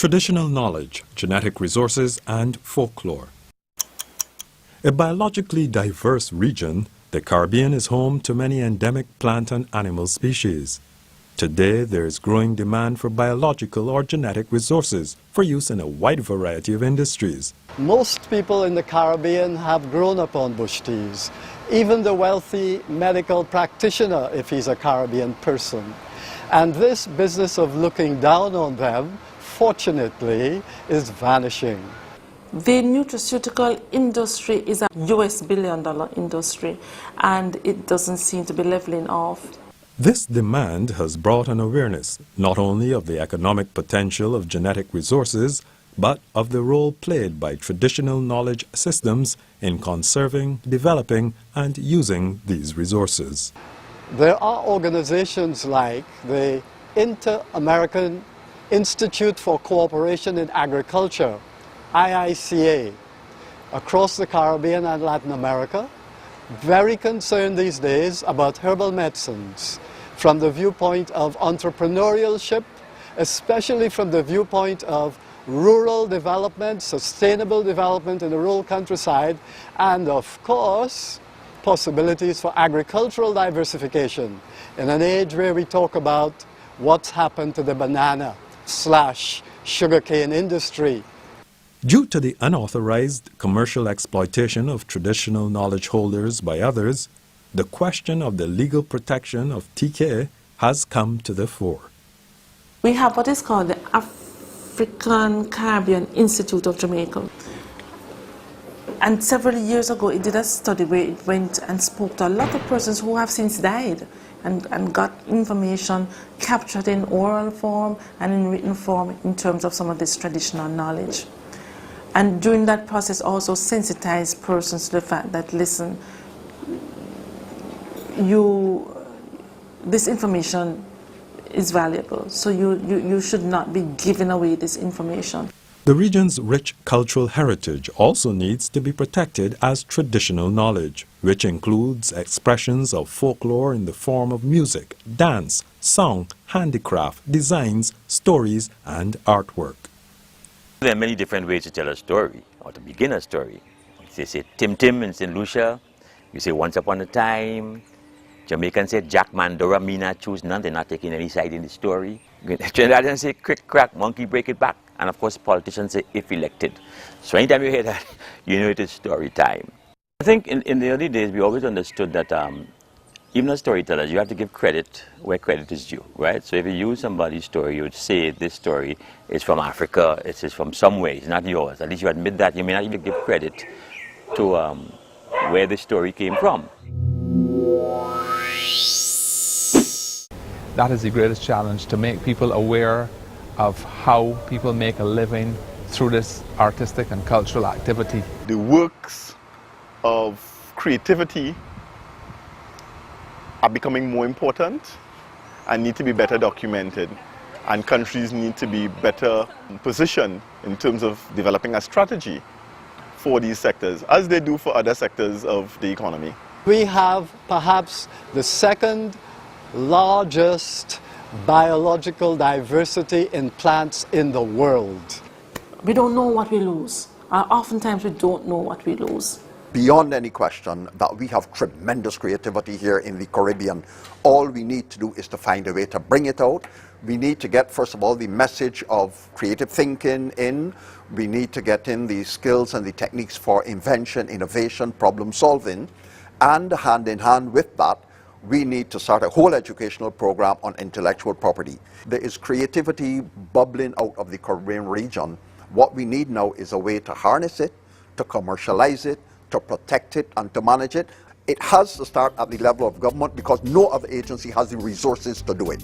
traditional knowledge, genetic resources, and folklore. A biologically diverse region, the Caribbean is home to many endemic plant and animal species. Today, there is growing demand for biological or genetic resources for use in a wide variety of industries. Most people in the Caribbean have grown up on bush teas, even the wealthy medical practitioner if he's a Caribbean person. And this business of looking down on them, fortunately, is vanishing. The nutraceutical industry is a US billion-dollar industry, and it doesn't seem to be leveling off. This demand has brought an awareness not only of the economic potential of genetic resources, but of the role played by traditional knowledge systems in conserving, developing, and using these resources. There are organizations like the Inter-American Institute for Cooperation in Agriculture, IICA, across the Caribbean and Latin America, very concerned these days about herbal medicines from the viewpoint of entrepreneurship, especially from the viewpoint of rural development, sustainable development in the rural countryside, and of course, possibilities for agricultural diversification in an age where we talk about what's happened to the banana/sugarcane industry. Due to the unauthorized commercial exploitation of traditional knowledge holders by others, the question of the legal protection of TK has come to the fore. We have what is called the African Caribbean Institute of Jamaica. And several years ago, it did a study where it went and spoke to a lot of persons who have since died and got information captured in oral form and in written form in terms of some of this traditional knowledge. And during that process also sensitize persons to the fact that, listen, this information is valuable, so you should not be giving away this information. The region's rich cultural heritage also needs to be protected as traditional knowledge, which includes expressions of folklore in the form of music, dance, song, handicraft, designs, stories, and artwork. There are many different ways to tell a story, or to begin a story. You say Tim Tim in St. Lucia, you say Once Upon a Time. Jamaicans say Jack Mandora, me not choose none, they're not taking any side in the story. Trinidadians say Crick Crack, Monkey Break It Back. And of course politicians say if elected. So anytime you hear that, you know it is story time. I think in the early days we always understood that even as storytellers, you have to give credit where credit is due, right? So if you use somebody's story, you would say this story is from Africa, it is from somewhere, it's not yours. At least you admit that. You may not even give credit to where the story came from. That is the greatest challenge, to make people aware of how people make a living through this artistic and cultural activity. The works of creativity are becoming more important and need to be better documented, and countries need to be better positioned in terms of developing a strategy for these sectors, as they do for other sectors of the economy. We have perhaps the second largest biological diversity in plants in the world. We don't know what we lose. Oftentimes we don't know what we lose. Beyond any question that we have tremendous creativity here in the Caribbean. All we need to do is to find a way to bring it out. We need to get, first of all, the message of creative thinking in. We need to get in the skills and the techniques for invention, innovation, problem solving. And hand in hand with that, we need to start a whole educational program on intellectual property. There is creativity bubbling out of the Caribbean region. What we need now is a way to harness it, to commercialize it, to protect it, and to manage it. It has to start at the level of government because no other agency has the resources to do it.